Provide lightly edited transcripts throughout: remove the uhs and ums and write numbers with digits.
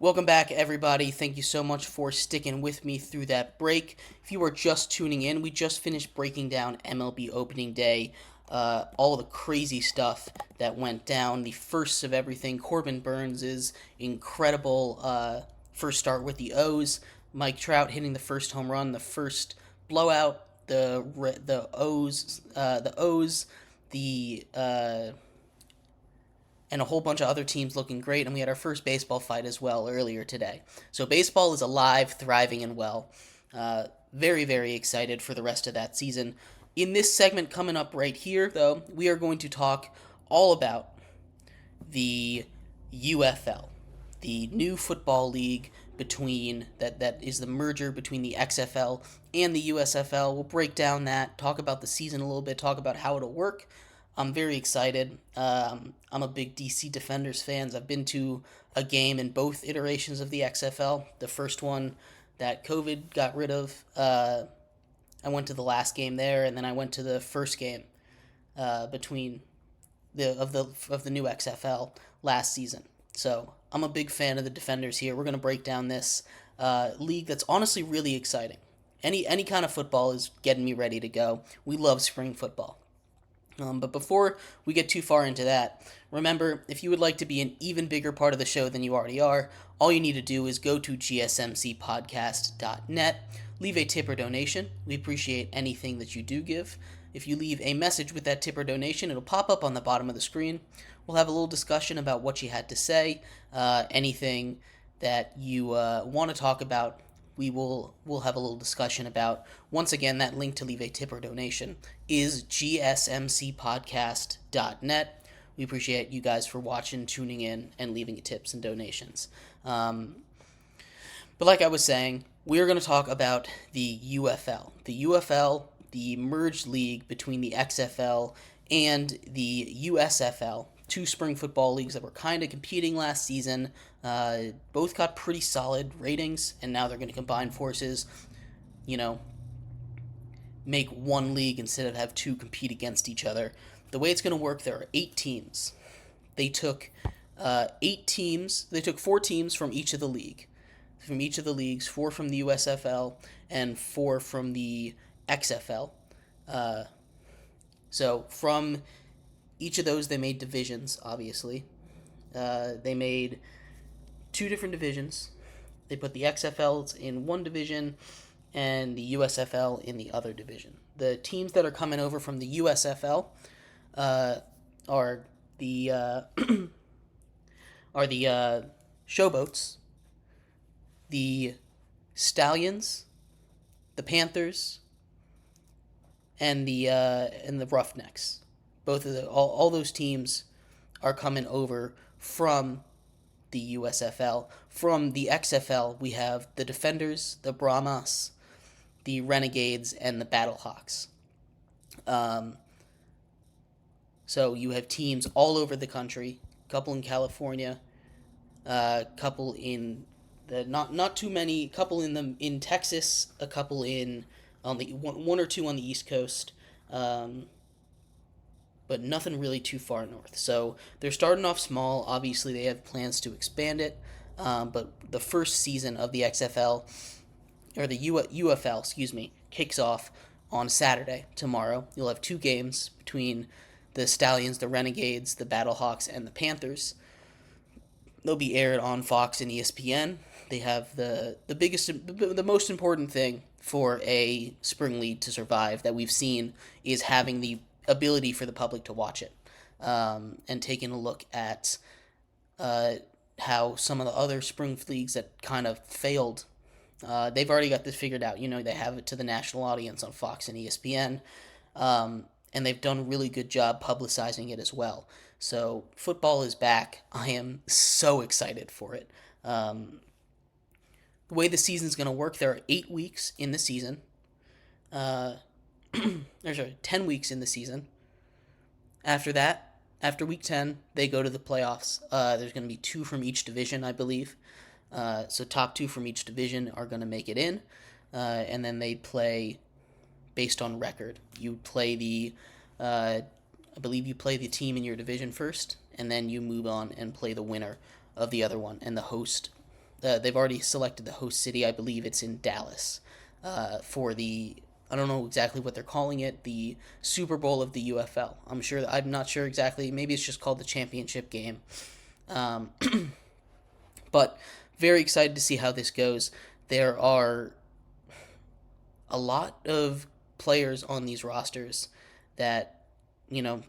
Welcome back, everybody. Thank you so much for sticking with me through that break. If you are just tuning in, we just finished breaking down MLB opening day, all the crazy stuff that went down, the first of everything. Corbin Burns' incredible first start with the O's. Mike Trout hitting the first home run, the first blowout. The O's, the and a whole bunch of other teams looking great, and we had our first baseball fight as well earlier today. So baseball is alive, thriving, and well. Very, very excited for the rest of that season. In this segment coming up right here, though, we are going to talk all about the UFL, the new football league that is the merger between the XFL and the USFL. We'll break down that, talk about the season a little bit, talk about how it'll work. I'm very excited. I'm a big DC Defenders fan. I've been to a game in both iterations of the XFL. The first one that COVID got rid of, I went to the last game there, and then I went to the first game between the new XFL last season. So I'm a big fan of the Defenders here. We're going to break down this league that's honestly really exciting. Any kind of football is getting me ready to go. We love spring football. But before we get too far into that, remember, if you would like to be an even bigger part of the show than you already are, all you need to do is go to GSMCpodcast.net, leave a tip or donation. We appreciate anything that you do give. If you leave a message with that tip or donation, it'll pop up on the bottom of the screen. We'll have a little discussion about what you had to say, anything that you want to talk about. We'll have a little discussion about. Once again, that link to leave a tip or donation is gsmcpodcast.net. We appreciate you guys for watching, tuning in, and leaving tips and donations. But like I was saying, we're going to talk about the UFL. The UFL, the merged league between the XFL and the USFL, two spring football leagues that were kind of competing last season. Both got pretty solid ratings, and now they're going to combine forces, make one league instead of have two compete against each other. The way it's going to work, there are 8 teams. They took 8 teams. They took 4 teams from each of the leagues, 4 from the USFL and 4 from the XFL. So from each of those, they made divisions, obviously. They made 2 different divisions. They put the XFLs in one division and the USFL in the other division. The teams that are coming over from the USFL are the Showboats, the Stallions, the Panthers, and the Roughnecks. Both of all those teams are coming over from the USFL. From the XFL, we have the Defenders, the Brahmas, the Renegades, and the Battlehawks. So you have teams all over the country. A couple in California, a couple in the not too many. Couple in Texas, a couple in on the one or two on the East Coast. But nothing really too far north. So they're starting off small. Obviously, they have plans to expand it. But the first season of the XFL, or the UFL, kicks off on Saturday, tomorrow. You'll have 2 games between the Stallions, the Renegades, the Battlehawks, and the Panthers. They'll be aired on Fox and ESPN. They have the most important thing for a spring league to survive that we've seen is having the ability for the public to watch it, and taking a look at how some of the other spring leagues that kind of failed, they've already got this figured out. They have it to the national audience on Fox and ESPN, and they've done a really good job publicizing it as well. So football is back. I am so excited for it. The way the season's going to work, there are 8 weeks in the season. 10 weeks in the season. After that, after week 10, they go to the playoffs. There's going to be 2 from each division, I believe. So top 2 from each division are going to make it in. And then they play based on record. You play I believe you play the team in your division first, and then you move on and play the winner of the other one. And the host they've already selected the host city. I believe it's in Dallas for the, I don't know exactly what they're calling it, the Super Bowl of the UFL. I'm not sure exactly. Maybe it's just called the championship game. Um, but very excited to see how this goes. There are a lot of players on these rosters that,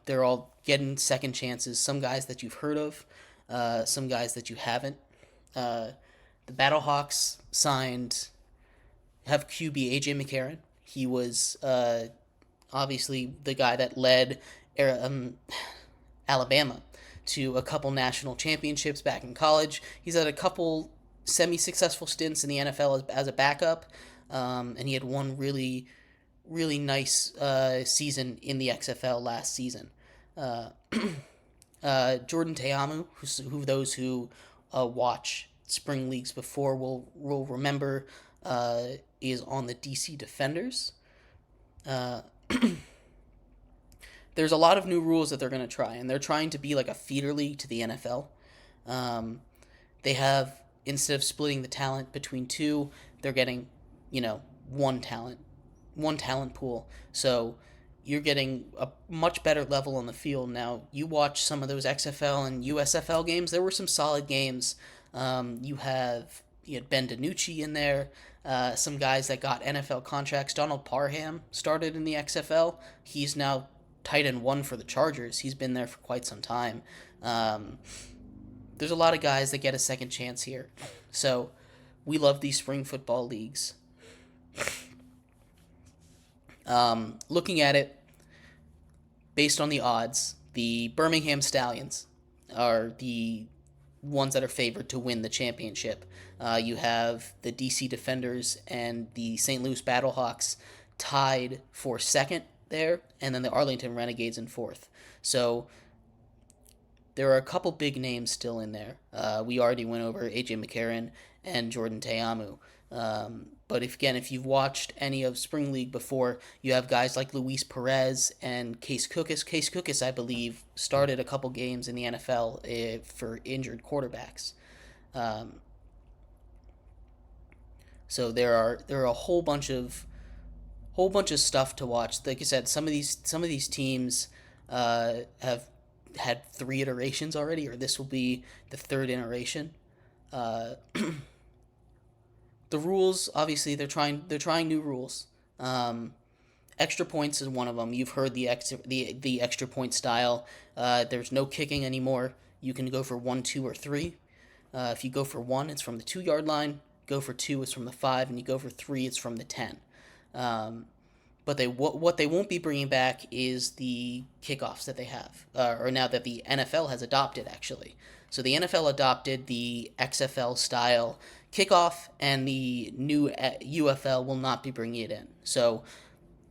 they're all getting second chances. Some guys that you've heard of, some guys that you haven't. The Battlehawks have QB AJ McCarron. He was obviously the guy that led Alabama to a couple national championships back in college. He's had a couple semi-successful stints in the NFL as a backup, and he had one really, really nice season in the XFL last season. Jordan Teamu, who those who watch spring leagues before will remember, is on the DC Defenders. There's a lot of new rules that they're going to try, and they're trying to be like a feeder league to the NFL. They have, instead of splitting the talent between two, they're getting, one talent pool. So you're getting a much better level on the field now. You watch some of those XFL and USFL games. There were some solid games. You had Ben DiNucci in there. Some guys that got NFL contracts. Donald Parham started in the XFL. He's now tight end one for the Chargers. He's been there for quite some time. There's a lot of guys that get a second chance here. So we love these spring football leagues. Looking at it, based on the odds, the Birmingham Stallions are the ones that are favored to win the championship. You have the DC Defenders and the St. Louis Battlehawks tied for second there, and then the Arlington Renegades in fourth. So there are a couple big names still in there. We already went over AJ McCarron and Jordan Teamu. But if you've watched any of Spring League before, you have guys like Luis Perez and Case Cookus. Case Cookus, I believe, started a couple games in the NFL for injured quarterbacks. So there are a whole bunch of stuff to watch. Like I said, some of these teams have had 3 iterations already, or this will be the 3rd iteration. The rules, obviously, they're trying new rules. Extra points is one of them. You've heard the extra point style. There's no kicking anymore. You can go for 1, 2, or 3. If you go for 1, it's from the 2-yard line. Go for 2, it's from the 5, and you go for 3, it's from the 10. But what they won't be bringing back is the kickoffs that they have, or now that the NFL has adopted, actually. So the NFL adopted the XFL style kickoff, and the new UFL will not be bringing it in. So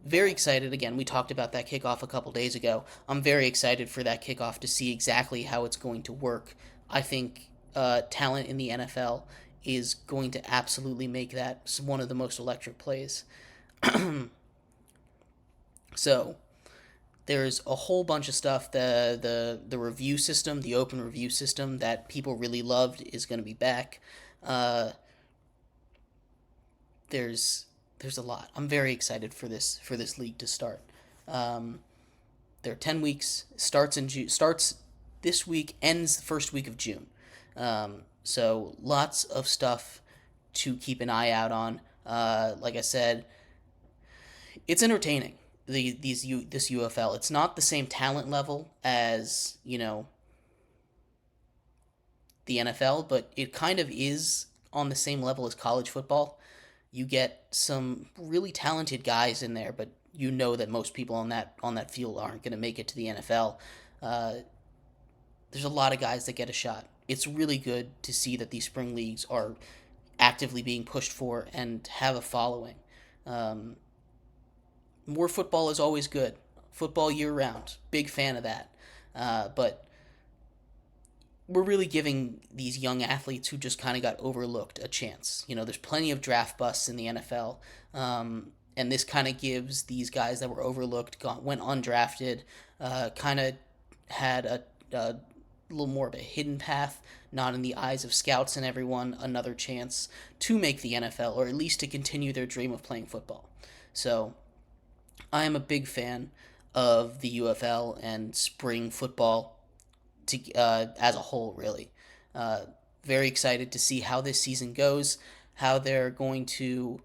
very excited. Again, we talked about that kickoff a couple days ago. I'm very excited for that kickoff to see exactly how it's going to work. I think talent in the NFL is going to absolutely make that one of the most electric plays. So there's a whole bunch of stuff. The review system, the open review system that people really loved, is going to be back. There's a lot. I'm very excited for this league to start. There are 10 weeks. Starts this week, ends the first week of June. So lots of stuff to keep an eye out on. Like I said, it's entertaining. This UFL. It's not the same talent level as the NFL, but it kind of is on the same level as college football. You get some really talented guys in there, but you know that most people on that field aren't going to make it to the NFL. There's a lot of guys that get a shot. It's really good to see that these spring leagues are actively being pushed for and have a following. More football is always good. Football year-round. Big fan of that. But we're really giving these young athletes who just kind of got overlooked a chance. There's plenty of draft busts in the NFL. And this kind of gives these guys that were overlooked, went undrafted, kind of had little more of a hidden path, not in the eyes of scouts and everyone, another chance to make the NFL or at least to continue their dream of playing football. So I am a big fan of the UFL and spring football as a whole, really. Uh, Very excited to see how this season goes, how they're going to,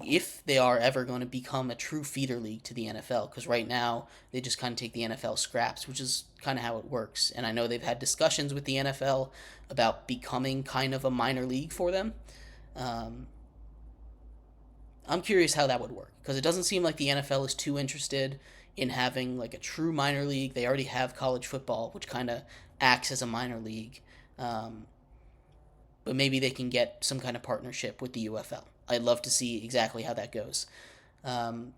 if they are ever going to become a true feeder league to the NFL, because right now they just kind of take the NFL scraps, which is kind of how it works. And I know they've had discussions with the NFL about becoming kind of a minor league for them. Um, I'm curious how that would work because it doesn't seem like the NFL is too interested in having like a true minor league. They already have college football, which kind of acts as a minor league. Um, but maybe they can get some kind of partnership with the UFL. I'd love to see exactly how that goes. Um,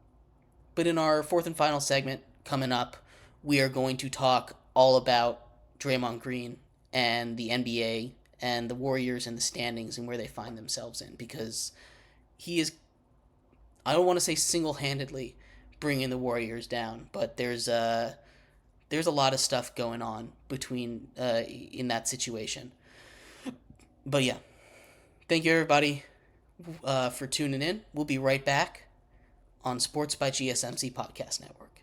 but in our fourth and final segment coming up, we are going to talk all about Draymond Green and the NBA and the Warriors and the standings and where they find themselves in because he is, I don't want to say single-handedly bringing the Warriors down, but there's a lot of stuff going on between in that situation. But yeah, thank you everybody for tuning in. We'll be right back on Sports by GSMC Podcast Network.